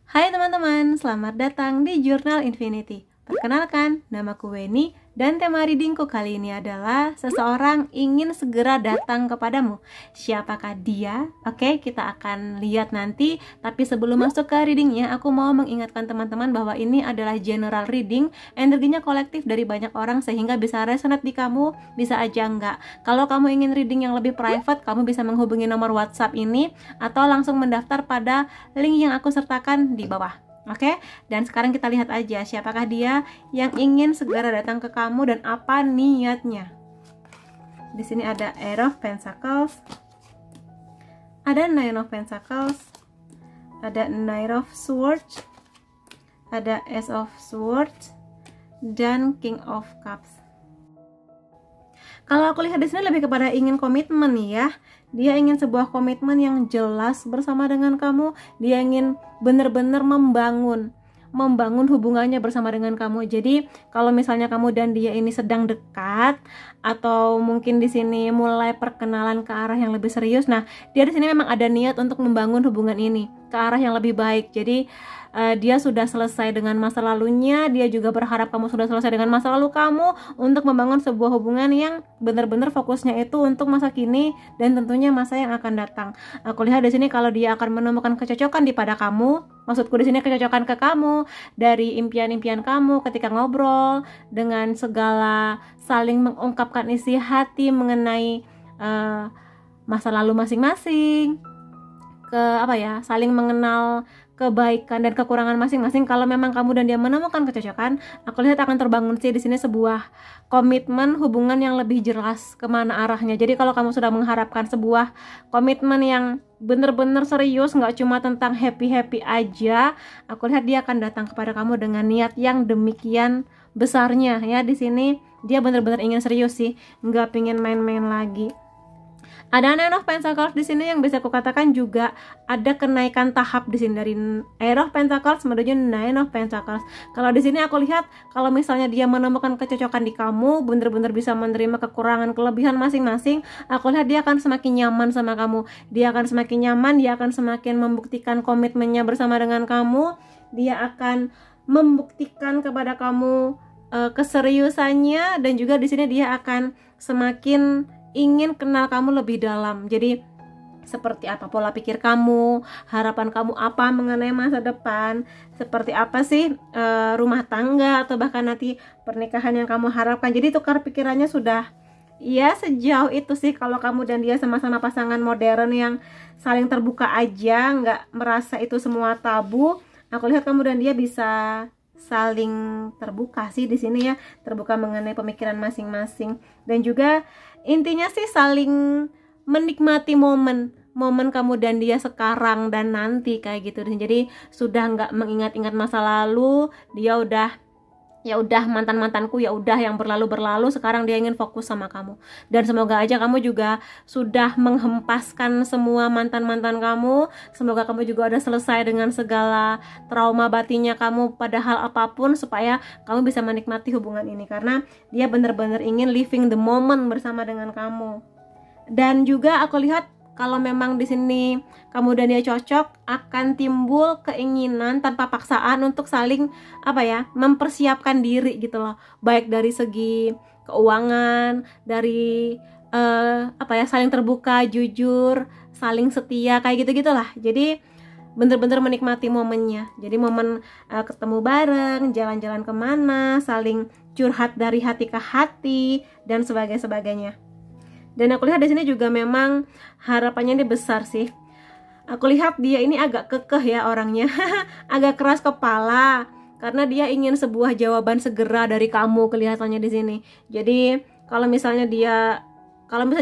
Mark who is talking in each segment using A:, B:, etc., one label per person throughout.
A: Hai teman-teman, selamat datang di Jurnal Infinity. Perkenalkan, namaku Weni dan tema readingku kali ini adalah seseorang ingin segera datang kepadamu. Siapakah dia? Oke, kita akan lihat nanti. Tapi sebelum masuk ke readingnya, aku mau mengingatkan teman-teman bahwa ini adalah general reading, energinya kolektif dari banyak orang sehingga bisa resonate di kamu, bisa aja enggak. Kalau kamu ingin reading yang lebih private, kamu bisa menghubungi nomor WhatsApp ini atau langsung mendaftar pada link yang aku sertakan di bawah. Oke, dan sekarang kita lihat aja siapakah dia yang ingin segera datang ke kamu dan apa niatnya. Di sini ada Eight of Pentacles, ada Nine of Pentacles, ada Knight of Swords, ada Ace of Swords, dan King of Cups. Kalau aku lihat di sini lebih kepada ingin komitmen ya. Dia ingin sebuah komitmen yang jelas bersama dengan kamu. Dia ingin benar-benar membangun hubungannya bersama dengan kamu. Jadi kalau misalnya kamu dan dia ini sedang dekat atau mungkin di sini mulai perkenalan ke arah yang lebih serius, nah dia di sini memang ada niat untuk membangun hubungan ini ke arah yang lebih baik. Jadi dia sudah selesai dengan masa lalunya, dia juga berharap kamu sudah selesai dengan masa lalu kamu untuk membangun sebuah hubungan yang benar-benar fokusnya itu untuk masa kini dan tentunya masa yang akan datang. Aku lihat di sini kalau dia akan menemukan kecocokan di pada kamu, maksudku di sini kecocokan ke kamu dari impian-impian kamu ketika ngobrol dengan segala saling mengungkapkan isi hati mengenai masa lalu masing-masing, saling mengenal kebaikan dan kekurangan masing-masing. Kalau memang kamu dan dia menemukan kecocokan, aku lihat akan terbangun sih di sini sebuah komitmen hubungan yang lebih jelas kemana arahnya. Jadi kalau kamu sudah mengharapkan sebuah komitmen yang benar-benar serius, nggak cuma tentang happy-happy aja, aku lihat dia akan datang kepada kamu dengan niat yang demikian besarnya ya. Di sini dia benar-benar ingin serius sih, nggak pingin main-main lagi. Ada Nine of Pentacles di sini yang bisa kukatakan juga ada kenaikan tahap di sini dari Eight of Pentacles menuju Nine of Pentacles. Kalau di sini aku lihat kalau misalnya dia menemukan kecocokan di kamu, benar-benar bisa menerima kekurangan kelebihan masing-masing, aku lihat dia akan semakin nyaman sama kamu. Dia akan semakin nyaman, dia akan semakin membuktikan komitmennya bersama dengan kamu. Dia akan membuktikan kepada kamu keseriusannya, dan juga di sini dia akan semakin ingin kenal kamu lebih dalam. Jadi seperti apa pola pikir kamu, harapan kamu apa mengenai masa depan, seperti apa sih rumah tangga atau bahkan nanti pernikahan yang kamu harapkan. Jadi tukar pikirannya sudah ya sejauh itu sih. Kalau kamu dan dia sama-sama pasangan modern yang saling terbuka aja, nggak merasa itu semua tabu, aku lihat kamu dan dia bisa saling terbuka sih di sini ya, terbuka mengenai pemikiran masing-masing, dan juga intinya sih saling menikmati momen kamu dan dia sekarang dan nanti kayak gitu. Jadi sudah nggak mengingat-ingat masa lalu, dia udah ya udah mantan-mantanku, ya udah yang berlalu, sekarang dia ingin fokus sama kamu. Dan semoga aja kamu juga sudah menghempaskan semua mantan-mantan kamu. Semoga kamu juga udah selesai dengan segala trauma batinnya kamu pada hal apapun, supaya kamu bisa menikmati hubungan ini, karena dia benar-benar ingin living the moment bersama dengan kamu. Dan juga aku lihat kalau memang di sini kamu dan dia cocok, akan timbul keinginan tanpa paksaan untuk saling mempersiapkan diri gitu loh. Baik dari segi keuangan, dari saling terbuka, jujur, saling setia, kayak gitu-gitulah. Jadi bener-bener menikmati momennya. Jadi momen ketemu bareng, jalan-jalan kemana, saling curhat dari hati ke hati, dan sebagainya. Dan aku lihat di sini juga memang harapannya ini besar sih. Aku lihat dia ini agak kekeh ya orangnya, agak keras kepala, karena dia ingin sebuah jawaban segera dari kamu kelihatannya di sini. Jadi kalau misalnya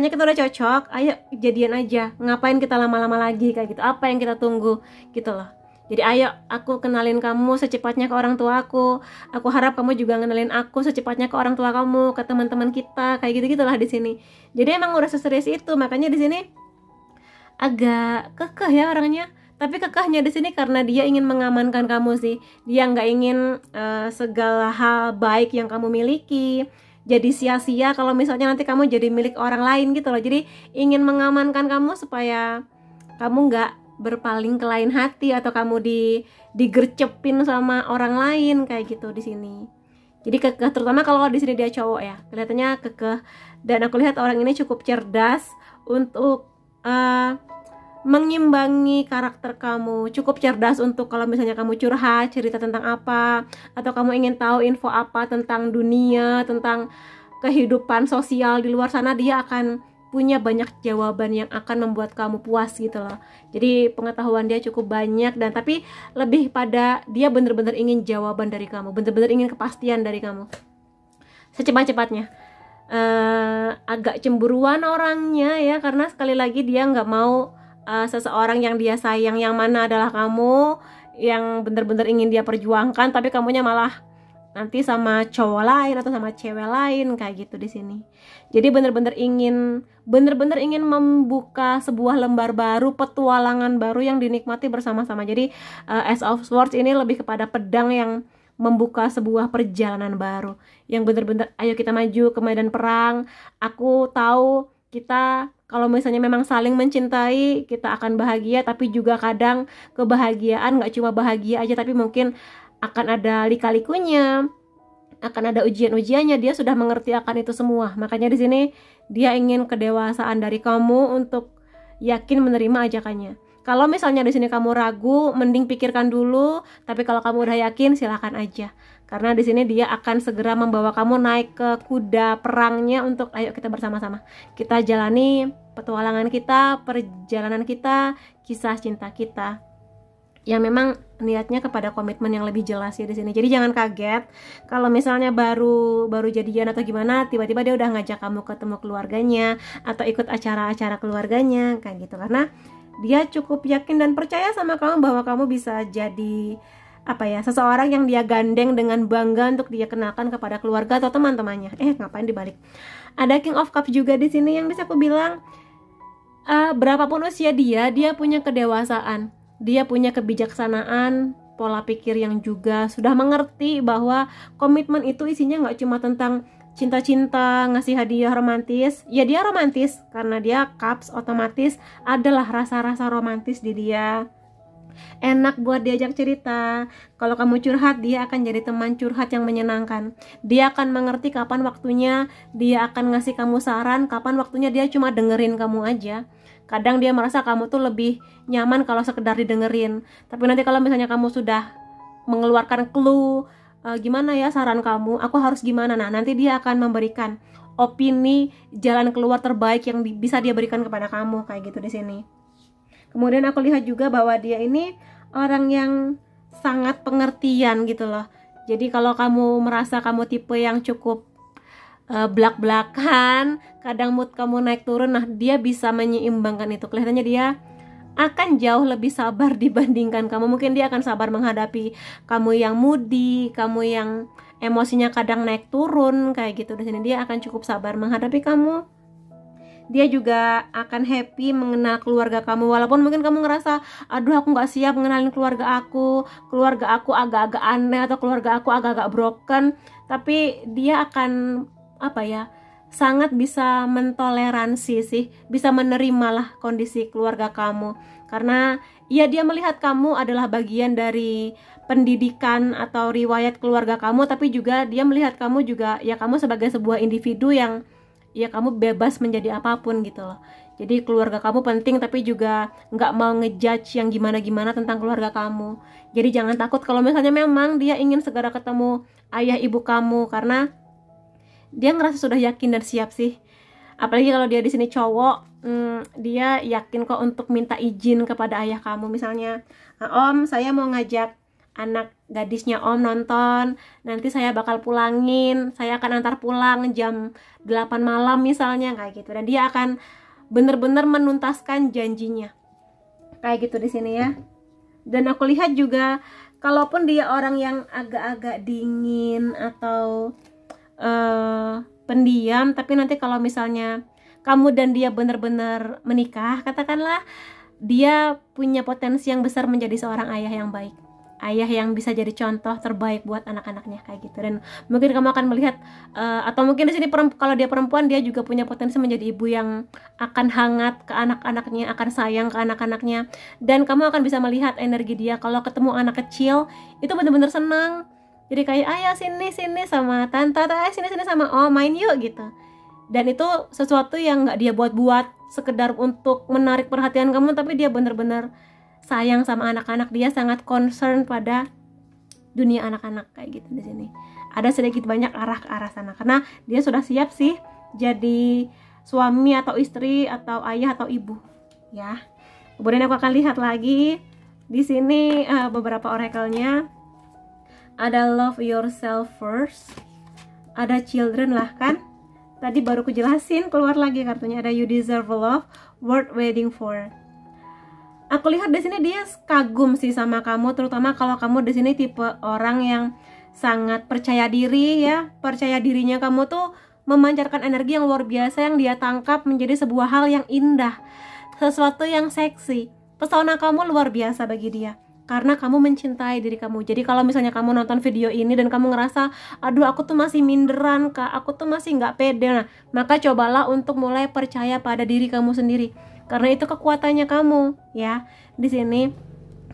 A: kita udah cocok, ayo jadian aja. Ngapain kita lama-lama lagi kayak gitu? Apa yang kita tunggu gitu loh. Jadi ayo aku kenalin kamu secepatnya ke orang tua aku. Aku harap kamu juga kenalin aku secepatnya ke orang tua kamu, ke teman-teman kita, kayak gitu-gitulah di sini. Jadi emang udah seserius itu, makanya di sini agak kekeh ya orangnya. Tapi kekehnya di sini karena dia ingin mengamankan kamu sih. Dia nggak ingin segala hal baik yang kamu miliki jadi sia-sia kalau misalnya nanti kamu jadi milik orang lain gitu loh. Jadi ingin mengamankan kamu supaya kamu nggak berpaling ke lain hati, atau kamu digercepin sama orang lain kayak gitu di sini. Jadi kekeh, terutama kalau di sini dia cowok ya, kelihatannya kekeh. Dan aku lihat orang ini cukup cerdas untuk mengimbangi karakter kamu, cukup cerdas untuk kalau misalnya kamu curhat, cerita tentang apa, atau kamu ingin tahu info apa tentang dunia, tentang kehidupan sosial di luar sana, dia akan punya banyak jawaban yang akan membuat kamu puas gitu loh. Jadi pengetahuan dia cukup banyak, dan tapi lebih pada dia bener-bener ingin jawaban dari kamu, bener-bener ingin kepastian dari kamu secepat-cepatnya. Agak cemburuan orangnya ya, karena sekali lagi dia nggak mau seseorang yang dia sayang yang mana adalah kamu, yang bener-bener ingin dia perjuangkan, tapi kamunya malah nanti sama cowok lain atau sama cewek lain kayak gitu di sini. Jadi bener-bener ingin membuka sebuah lembar baru, petualangan baru yang dinikmati bersama-sama. Jadi Ace of Swords ini lebih kepada pedang yang membuka sebuah perjalanan baru, yang bener-bener ayo kita maju ke medan perang. Aku tahu kita kalau misalnya memang saling mencintai, kita akan bahagia, tapi juga kadang kebahagiaan nggak cuma bahagia aja, tapi mungkin akan ada lika-likunya, akan ada ujian-ujiannya. Dia sudah mengerti akan itu semua. Makanya di sini dia ingin kedewasaan dari kamu untuk yakin menerima ajakannya. Kalau misalnya di sini kamu ragu, mending pikirkan dulu. Tapi kalau kamu udah yakin, silakan aja. Karena di sini dia akan segera membawa kamu naik ke kuda perangnya untuk ayo kita bersama-sama. Kita jalani petualangan kita, perjalanan kita, kisah cinta kita, yang memang niatnya kepada komitmen yang lebih jelas ya di sini. Jadi jangan kaget kalau misalnya baru jadian atau gimana, tiba-tiba dia udah ngajak kamu ketemu keluarganya atau ikut acara-acara keluarganya kayak gitu, karena dia cukup yakin dan percaya sama kamu bahwa kamu bisa jadi seseorang yang dia gandeng dengan bangga untuk dia kenalkan kepada keluarga atau teman-temannya. Ngapain dibalik? Ada King of Cups juga di sini, yang bisa aku bilang berapapun usia dia punya kedewasaan. Dia punya kebijaksanaan, pola pikir yang juga sudah mengerti bahwa komitmen itu isinya nggak cuma tentang cinta-cinta, ngasih hadiah romantis. Ya dia romantis, karena dia Cups, otomatis adalah rasa-rasa romantis di dia. Enak buat diajak cerita. Kalau kamu curhat, dia akan jadi teman curhat yang menyenangkan. Dia akan mengerti kapan waktunya dia akan ngasih kamu saran, kapan waktunya dia cuma dengerin kamu aja. Kadang dia merasa kamu tuh lebih nyaman kalau sekedar didengerin. Tapi nanti kalau misalnya kamu sudah mengeluarkan clue, gimana ya saran kamu, aku harus gimana, nah nanti dia akan memberikan opini jalan keluar terbaik yang bisa dia berikan kepada kamu kayak gitu di sini. Kemudian aku lihat juga bahwa dia ini orang yang sangat pengertian gitu loh. Jadi kalau kamu merasa kamu tipe yang cukup belak-belakan, kadang mood kamu naik turun, nah dia bisa menyeimbangkan itu. Kelihatannya dia akan jauh lebih sabar dibandingkan kamu. Mungkin dia akan sabar menghadapi kamu yang moody, kamu yang emosinya kadang naik turun kayak gitu. Di sini dia akan cukup sabar menghadapi kamu. Dia juga akan happy mengenal keluarga kamu, walaupun mungkin kamu ngerasa aduh aku gak siap mengenalin keluarga aku agak-agak aneh, atau keluarga aku agak-agak broken. Tapi dia akan sangat bisa mentoleransi sih, bisa menerima lah kondisi keluarga kamu, karena ya dia melihat kamu adalah bagian dari pendidikan atau riwayat keluarga kamu, tapi juga dia melihat kamu juga ya kamu sebagai sebuah individu yang ya kamu bebas menjadi apapun gitu loh. Jadi keluarga kamu penting, tapi juga nggak mau ngejudge yang gimana-gimana tentang keluarga kamu. Jadi jangan takut kalau misalnya memang dia ingin segera ketemu ayah ibu kamu, karena dia ngerasa sudah yakin dan siap sih. Apalagi kalau dia di sini cowok, dia yakin kok untuk minta izin kepada ayah kamu. Misalnya, Om, saya mau ngajak anak gadisnya Om nonton, nanti saya bakal pulangin, saya akan antar pulang jam 8 malam misalnya kayak gitu. Dan dia akan bener-bener menuntaskan janjinya kayak gitu di sini ya. Dan aku lihat juga kalaupun dia orang yang agak-agak dingin atau pendiam, tapi nanti kalau misalnya kamu dan dia benar-benar menikah, katakanlah, dia punya potensi yang besar menjadi seorang ayah yang baik, ayah yang bisa jadi contoh terbaik buat anak-anaknya kayak gitu. Dan mungkin kamu akan melihat atau mungkin di sini kalau dia perempuan, dia juga punya potensi menjadi ibu yang akan hangat ke anak-anaknya, akan sayang ke anak-anaknya. Dan kamu akan bisa melihat energi dia kalau ketemu anak kecil itu bener-bener senang. Jadi kayak ayah sini sama tante, ayah sini sama main yuk gitu. Dan itu sesuatu yang nggak dia buat-buat sekedar untuk menarik perhatian kamu, tapi dia bener-bener sayang sama anak-anak. Dia sangat concern pada dunia anak-anak kayak gitu. Di sini ada sedikit banyak arah ke arah sana karena dia sudah siap sih jadi suami atau istri atau ayah atau ibu ya. Kemudian aku akan lihat lagi di sini beberapa oracle-nya. Ada love yourself first, ada children lah kan, tadi baru aku jelasin, keluar lagi kartunya. Ada you deserve love, worth waiting for. Aku lihat di sini dia kagum sih sama kamu, terutama kalau kamu di sini tipe orang yang sangat percaya diri ya. Percaya dirinya kamu tuh memancarkan energi yang luar biasa yang dia tangkap menjadi sebuah hal yang indah, sesuatu yang seksi. Pesona kamu luar biasa bagi dia karena kamu mencintai diri kamu. Jadi kalau misalnya kamu nonton video ini dan kamu ngerasa, aduh aku tuh masih minderan kak, aku tuh masih nggak pede, nah maka cobalah untuk mulai percaya pada diri kamu sendiri, karena itu kekuatannya kamu ya di sini.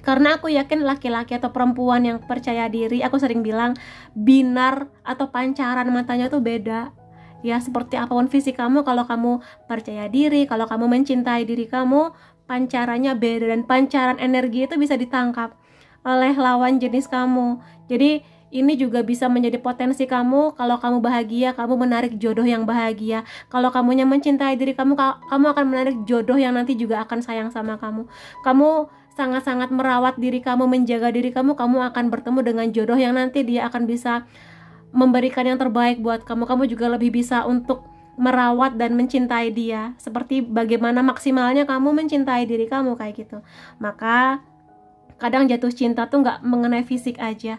A: Karena aku yakin laki-laki atau perempuan yang percaya diri, aku sering bilang binar atau pancaran matanya tuh beda ya. Seperti apapun fisik kamu, kalau kamu percaya diri, kalau kamu mencintai diri kamu, pancarannya beda. Dan pancaran energi itu bisa ditangkap oleh lawan jenis kamu. Jadi ini juga bisa menjadi potensi kamu. Kalau kamu bahagia, kamu menarik jodoh yang bahagia. Kalau kamunya mencintai diri kamu, kamu akan menarik jodoh yang nanti juga akan sayang sama kamu. Kamu sangat-sangat merawat diri kamu, menjaga diri kamu, kamu akan bertemu dengan jodoh yang nanti dia akan bisa memberikan yang terbaik buat kamu. Kamu juga lebih bisa untuk merawat dan mencintai dia seperti bagaimana maksimalnya kamu mencintai diri kamu kayak gitu. Maka kadang jatuh cinta tuh nggak mengenai fisik aja,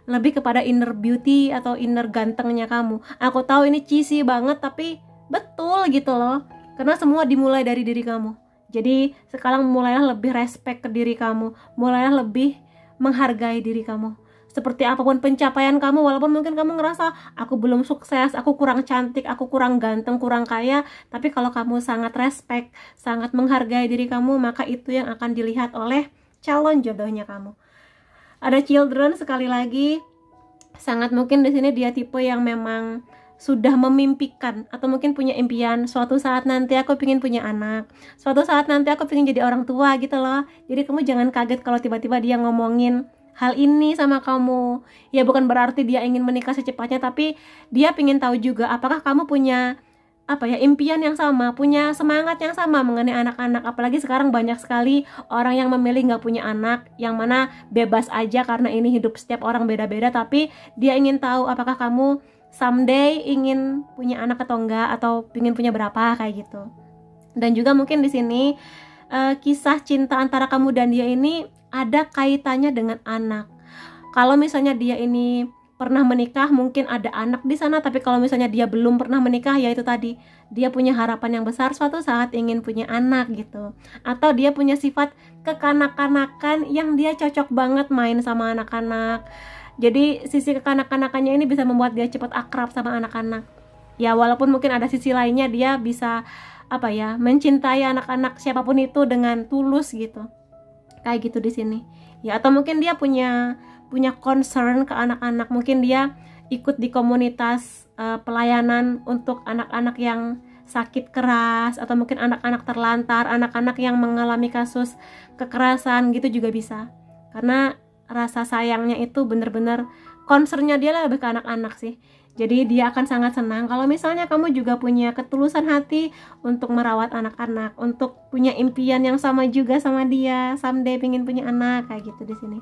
A: lebih kepada inner beauty atau inner gantengnya kamu. Aku tahu ini cheesy banget tapi betul gitu loh, karena semua dimulai dari diri kamu. Jadi sekarang mulailah lebih respect ke diri kamu, mulailah lebih menghargai diri kamu. Seperti apapun pencapaian kamu, walaupun mungkin kamu ngerasa aku belum sukses, aku kurang cantik, aku kurang ganteng, kurang kaya, tapi kalau kamu sangat respect, sangat menghargai diri kamu, maka itu yang akan dilihat oleh calon jodohnya kamu. Ada children sekali lagi, sangat mungkin di sini dia tipe yang memang sudah memimpikan atau mungkin punya impian, suatu saat nanti aku pengen punya anak, suatu saat nanti aku pengen jadi orang tua gitu loh. Jadi kamu jangan kaget kalau tiba-tiba dia ngomongin hal ini sama kamu. Ya bukan berarti dia ingin menikah secepatnya, tapi dia ingin tahu juga apakah kamu punya impian yang sama, punya semangat yang sama mengenai anak-anak. Apalagi sekarang banyak sekali orang yang memilih nggak punya anak, yang mana bebas aja karena ini hidup setiap orang beda-beda, tapi dia ingin tahu apakah kamu someday ingin punya anak atau enggak, atau ingin punya berapa kayak gitu. Dan juga mungkin di sini kisah cinta antara kamu dan dia ini ada kaitannya dengan anak. Kalau misalnya dia ini pernah menikah, mungkin ada anak di sana. Tapi kalau misalnya dia belum pernah menikah, ya itu tadi, dia punya harapan yang besar suatu saat ingin punya anak gitu. Atau dia punya sifat kekanak-kanakan yang dia cocok banget main sama anak-anak. Jadi sisi kekanak-kanakannya ini bisa membuat dia cepat akrab sama anak-anak. Ya walaupun mungkin ada sisi lainnya, dia bisa mencintai anak-anak siapapun itu dengan tulus gitu. Kayak gitu di sini. Ya atau mungkin dia punya concern ke anak-anak. Mungkin dia ikut di komunitas pelayanan untuk anak-anak yang sakit keras, atau mungkin anak-anak terlantar, anak-anak yang mengalami kasus kekerasan gitu juga bisa. Karena rasa sayangnya itu bener-bener concernnya dia lebih ke anak-anak sih. Jadi dia akan sangat senang kalau misalnya kamu juga punya ketulusan hati untuk merawat anak-anak, untuk punya impian yang sama juga sama dia, someday pengen punya anak kayak gitu di sini.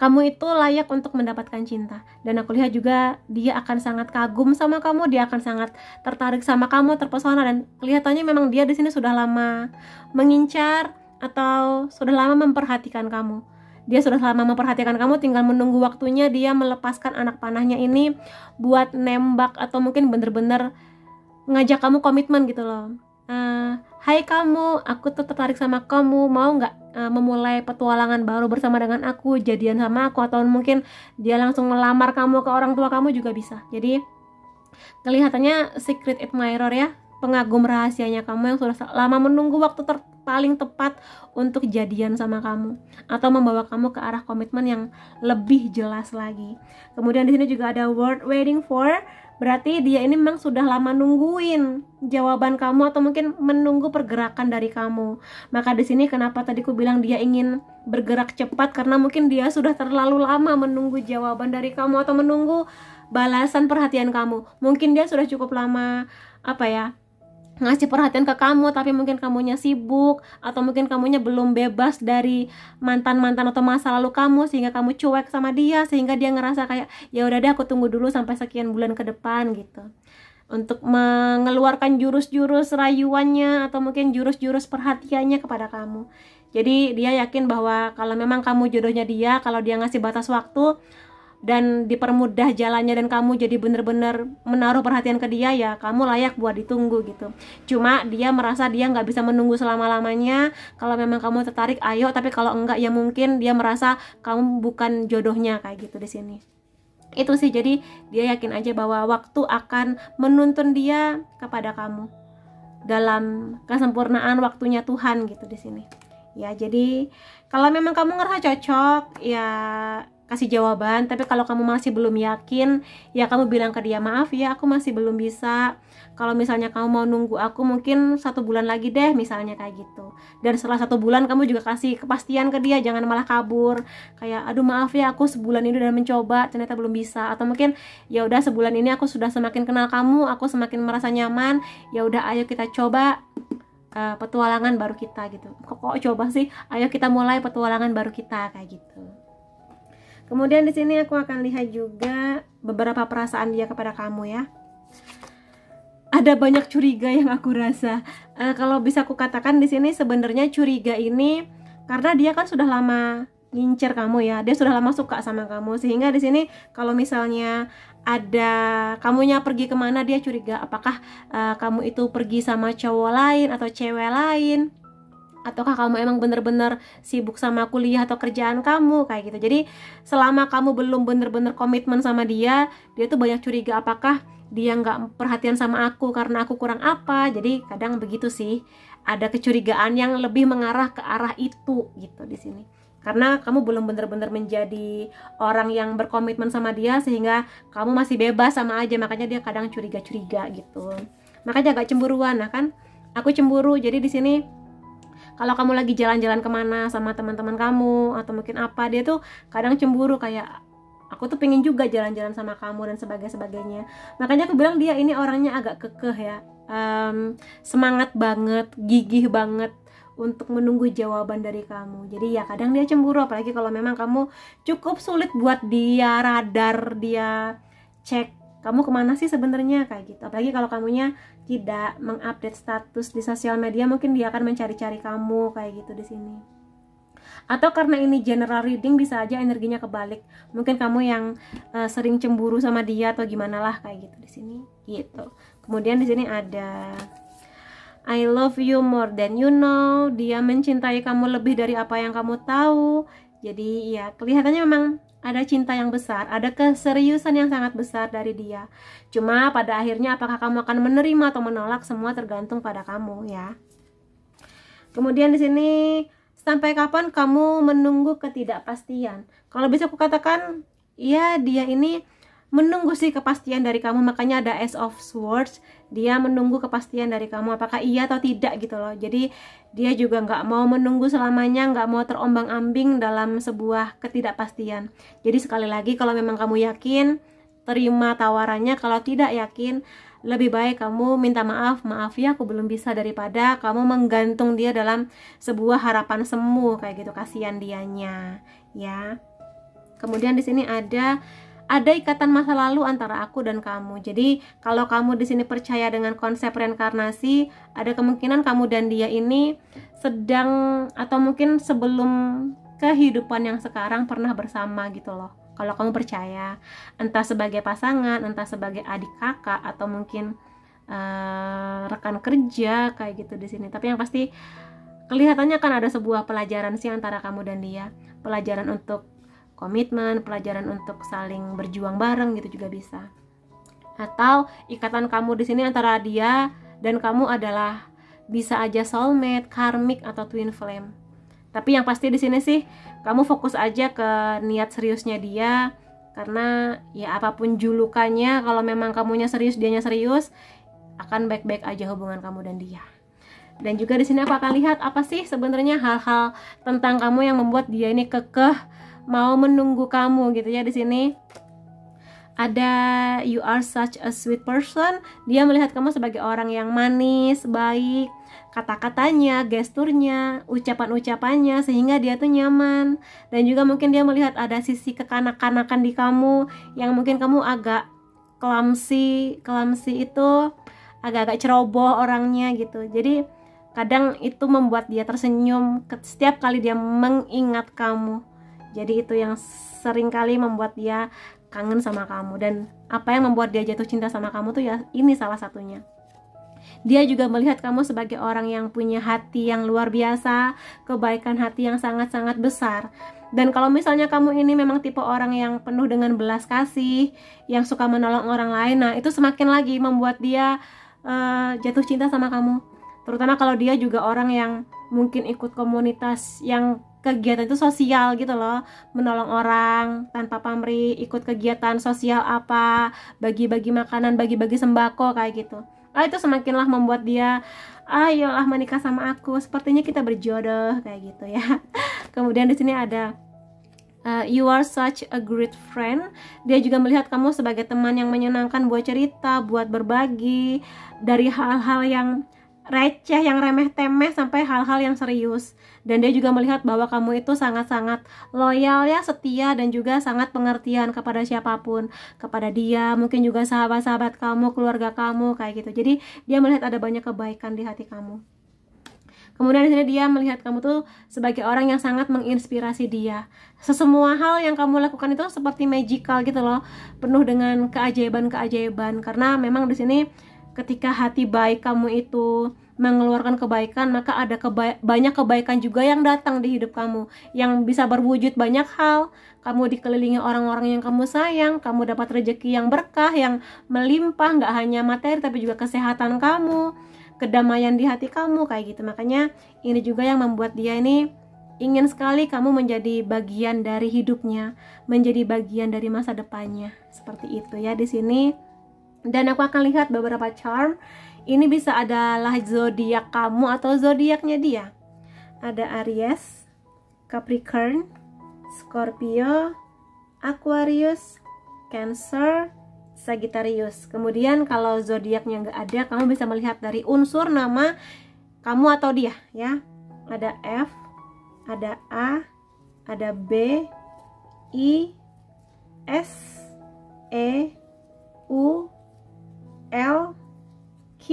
A: Kamu itu layak untuk mendapatkan cinta. Dan aku lihat juga dia akan sangat kagum sama kamu, dia akan sangat tertarik sama kamu, terpesona, dan kelihatannya memang dia di sini sudah lama mengincar atau sudah lama memperhatikan kamu. Dia sudah lama memperhatikan kamu, tinggal menunggu waktunya dia melepaskan anak panahnya ini buat nembak atau mungkin bener-bener ngajak kamu komitmen gitu loh. hai kamu, aku tuh tertarik sama kamu, mau nggak memulai petualangan baru bersama dengan aku, jadian sama aku, atau mungkin dia langsung ngelamar kamu ke orang tua kamu juga bisa. Jadi kelihatannya secret admirer ya, pengagum rahasianya kamu yang sudah lama menunggu waktu paling tepat untuk jadian sama kamu atau membawa kamu ke arah komitmen yang lebih jelas lagi. Kemudian di sini juga ada word waiting for, berarti dia ini memang sudah lama nungguin jawaban kamu atau mungkin menunggu pergerakan dari kamu. Maka di sini kenapa tadi aku bilang dia ingin bergerak cepat, karena mungkin dia sudah terlalu lama menunggu jawaban dari kamu atau menunggu balasan perhatian kamu. Mungkin dia sudah cukup lama ngasih perhatian ke kamu, tapi mungkin kamunya sibuk, atau mungkin kamunya belum bebas dari mantan-mantan atau masa lalu kamu, sehingga kamu cuek sama dia, sehingga dia ngerasa kayak ya udah deh aku tunggu dulu sampai sekian bulan ke depan gitu, untuk mengeluarkan jurus-jurus rayuannya atau mungkin jurus-jurus perhatiannya kepada kamu. Jadi dia yakin bahwa kalau memang kamu jodohnya dia, kalau dia ngasih batas waktu dan dipermudah jalannya dan kamu jadi bener-bener menaruh perhatian ke dia, ya kamu layak buat ditunggu gitu. Cuma dia merasa dia nggak bisa menunggu selama-lamanya. Kalau memang kamu tertarik, ayo, tapi kalau enggak ya mungkin dia merasa kamu bukan jodohnya kayak gitu di sini. Itu sih, jadi dia yakin aja bahwa waktu akan menuntun dia kepada kamu dalam kesempurnaan waktunya Tuhan gitu di sini. Ya, jadi kalau memang kamu ngerasa cocok, ya kasih jawaban. Tapi kalau kamu masih belum yakin, ya kamu bilang ke dia, maaf ya aku masih belum bisa, kalau misalnya kamu mau nunggu aku mungkin 1 bulan lagi deh, misalnya kayak gitu. Dan setelah 1 bulan kamu juga kasih kepastian ke dia, jangan malah kabur kayak aduh maaf ya aku sebulan ini udah mencoba ternyata belum bisa, atau mungkin ya udah sebulan ini aku sudah semakin kenal kamu, aku semakin merasa nyaman, ya udah ayo kita coba petualangan baru kita gitu. Kok coba sih, ayo kita mulai petualangan baru kita kayak gitu. Kemudian di sini aku akan lihat juga beberapa perasaan dia kepada kamu ya. Ada banyak curiga yang aku rasa. Kalau bisa aku katakan di sini sebenarnya curiga ini karena dia kan sudah lama ngincer kamu ya. Dia sudah lama suka sama kamu, sehingga di sini kalau misalnya ada kamunya pergi kemana, dia curiga apakah kamu itu pergi sama cowok lain atau cewek lain, ataukah kamu emang bener-bener sibuk sama kuliah atau kerjaan kamu kayak gitu. Jadi selama kamu belum bener-bener komitmen sama dia, dia tuh banyak curiga apakah dia nggak perhatian sama aku karena aku kurang apa. Jadi kadang begitu sih, ada kecurigaan yang lebih mengarah ke arah itu gitu di sini. Karena kamu belum bener-bener menjadi orang yang berkomitmen sama dia, sehingga kamu masih bebas sama aja, makanya dia kadang curiga-curiga gitu. Makanya agak cemburuan. Nah kan, aku cemburu. Jadi di sini kalau kamu lagi jalan-jalan kemana sama teman-teman kamu atau mungkin apa, dia tuh kadang cemburu kayak aku tuh pengen juga jalan-jalan sama kamu dan sebagainya. Makanya aku bilang dia ini orangnya agak kekeh ya, semangat banget, gigih banget untuk menunggu jawaban dari kamu. Jadi ya kadang dia cemburu, apalagi kalau memang kamu cukup sulit buat dia radar, dia cek kamu kemana sih sebenarnya kayak gitu. Apalagi kalau kamunya tidak mengupdate status di sosial media, mungkin dia akan mencari-cari kamu kayak gitu di sini. Atau karena ini general reading, bisa aja energinya kebalik. Mungkin kamu yang sering cemburu sama dia atau gimana lah kayak gitu di sini. Gitu. Kemudian di sini ada I love you more than you know. Dia mencintai kamu lebih dari apa yang kamu tahu. Jadi ya kelihatannya memang ada cinta yang besar, ada keseriusan yang sangat besar dari dia. Cuma pada akhirnya apakah kamu akan menerima atau menolak, semua tergantung pada kamu ya. Kemudian di sini, sampai kapan kamu menunggu ketidakpastian? Kalau bisa aku katakan, ya dia ini menunggu sih kepastian dari kamu. Makanya ada Ace of Swords, dia menunggu kepastian dari kamu apakah iya atau tidak gitu loh. Jadi dia juga nggak mau menunggu selamanya, nggak mau terombang-ambing dalam sebuah ketidakpastian. Jadi sekali lagi, kalau memang kamu yakin, terima tawarannya. Kalau tidak yakin, lebih baik kamu minta maaf ya aku belum bisa, daripada kamu menggantung dia dalam sebuah harapan semu kayak gitu. Kasihan dianya ya. Kemudian di sini ada ikatan masa lalu antara aku dan kamu. Jadi kalau kamu di sini percaya dengan konsep reinkarnasi, ada kemungkinan kamu dan dia ini sedang atau mungkin sebelum kehidupan yang sekarang pernah bersama gitu loh. Kalau kamu percaya, entah sebagai pasangan, entah sebagai adik kakak, atau mungkin rekan kerja kayak gitu di sini. Tapi yang pasti kelihatannya kan ada sebuah pelajaran sih antara kamu dan dia, pelajaran untuk komitmen, pelajaran untuk saling berjuang bareng gitu juga bisa. Atau ikatan kamu di sini antara dia dan kamu adalah bisa aja soulmate, karmic atau twin flame. Tapi yang pasti di sini sih kamu fokus aja ke niat seriusnya dia, karena ya apapun julukannya, kalau memang kamunya serius, dianya serius, akan baik-baik aja hubungan kamu dan dia. Dan juga di sini aku akan lihat apa sih sebenarnya hal-hal tentang kamu yang membuat dia ini kekeh mau menunggu kamu gitu ya. Di sini ada you are such a sweet person. Dia melihat kamu sebagai orang yang manis, baik, kata-katanya, gesturnya, ucapan-ucapannya, sehingga dia tuh nyaman. Dan juga mungkin dia melihat ada sisi kekanak-kanakan di kamu yang mungkin kamu agak clumsy itu agak-agak ceroboh orangnya gitu. Jadi kadang itu membuat dia tersenyum setiap kali dia mengingat kamu. Jadi itu yang sering kali membuat dia kangen sama kamu. Dan apa yang membuat dia jatuh cinta sama kamu tuh ya ini salah satunya. Dia juga melihat kamu sebagai orang yang punya hati yang luar biasa, kebaikan hati yang sangat-sangat besar. Dan kalau misalnya kamu ini memang tipe orang yang penuh dengan belas kasih, yang suka menolong orang lain, nah itu semakin lagi membuat dia jatuh cinta sama kamu. Terutama kalau dia juga orang yang mungkin ikut komunitas yang kegiatan itu sosial gitu loh, menolong orang tanpa pamrih, ikut kegiatan sosial apa, bagi-bagi makanan, bagi-bagi sembako kayak gitu. Itu semakinlah membuat dia, ayolah menikah sama aku, sepertinya kita berjodoh kayak gitu ya. Kemudian di sini ada you are such a great friend. Dia juga melihat kamu sebagai teman yang menyenangkan buat cerita, buat berbagi, dari hal-hal yang receh, yang remeh-temeh sampai hal-hal yang serius. Dan dia juga melihat bahwa kamu itu sangat-sangat loyal ya, setia, dan juga sangat pengertian kepada siapapun, kepada dia, mungkin juga sahabat-sahabat kamu, keluarga kamu kayak gitu. Jadi dia melihat ada banyak kebaikan di hati kamu. Kemudian di sini dia melihat kamu tuh sebagai orang yang sangat menginspirasi dia. Sesemua hal yang kamu lakukan itu seperti magical gitu loh, penuh dengan keajaiban-keajaiban. Karena memang di sini ketika hati baik kamu itu mengeluarkan kebaikan, maka ada banyak kebaikan juga yang datang di hidup kamu, yang bisa berwujud banyak hal. Kamu dikelilingi orang-orang yang kamu sayang, kamu dapat rezeki yang berkah, yang melimpah, nggak hanya materi tapi juga kesehatan kamu, kedamaian di hati kamu kayak gitu. Makanya ini juga yang membuat dia ini ingin sekali kamu menjadi bagian dari hidupnya, menjadi bagian dari masa depannya. Seperti itu ya di sini. Dan aku akan lihat beberapa charm. Ini bisa adalah zodiak kamu atau zodiaknya dia. Ada Aries, Capricorn, Scorpio, Aquarius, Cancer, Sagittarius. Kemudian kalau zodiaknya nggak ada, kamu bisa melihat dari unsur nama kamu atau dia ya. Ada F, ada A, ada B, I, S, E, U, L, Q,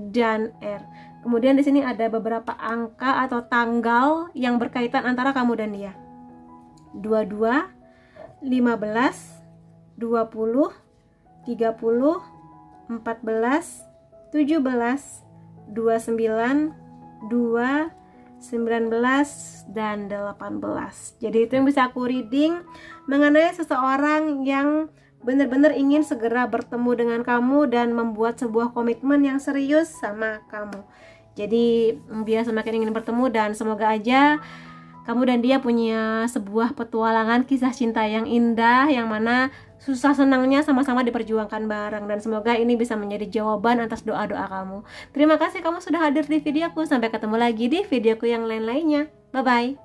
A: dan R. Kemudian di sini ada beberapa angka atau tanggal yang berkaitan antara kamu dan dia. 22, 15, 20, 30, 14, 17, 29, 2, 19, dan 18. Jadi itu yang bisa aku reading mengenai seseorang yang benar-benar ingin segera bertemu dengan kamu dan membuat sebuah komitmen yang serius sama kamu. Jadi dia semakin ingin bertemu, dan semoga aja kamu dan dia punya sebuah petualangan kisah cinta yang indah, yang mana susah senangnya sama-sama diperjuangkan bareng. Dan semoga ini bisa menjadi jawaban atas doa-doa kamu. Terima kasih kamu sudah hadir di videoku. Sampai ketemu lagi di videoku yang lain-lainnya. Bye-bye.